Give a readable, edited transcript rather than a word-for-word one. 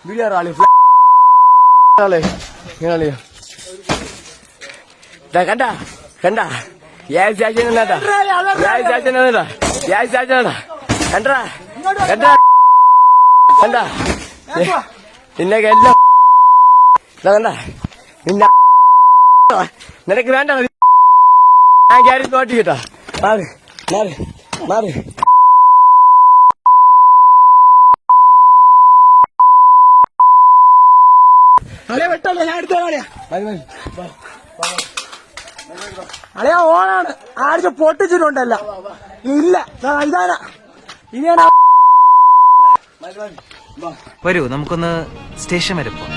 Video ആളി കണ്ട കണ്ട കണ്ടാ കണ്ട നിന്നൊക്കെ എല്ലാം കണ്ട നിന്ന നിനക്ക് വേണ്ട ഞാൻ ക്യാരി തോട്ടി കേട്ടാ മാറി മാറി മാറി അളിയ വെട്ടല്ലേ ഞാൻ എടുത്തോ അളിയ ഓണാണ് ആഴ്ച പൊട്ടിച്ചിട്ടുണ്ടല്ല ഇല്ല ഇതാനാ ഇനിയാണ് വരൂ നമുക്കൊന്ന് സ്റ്റേഷൻ വരെ പോവാം.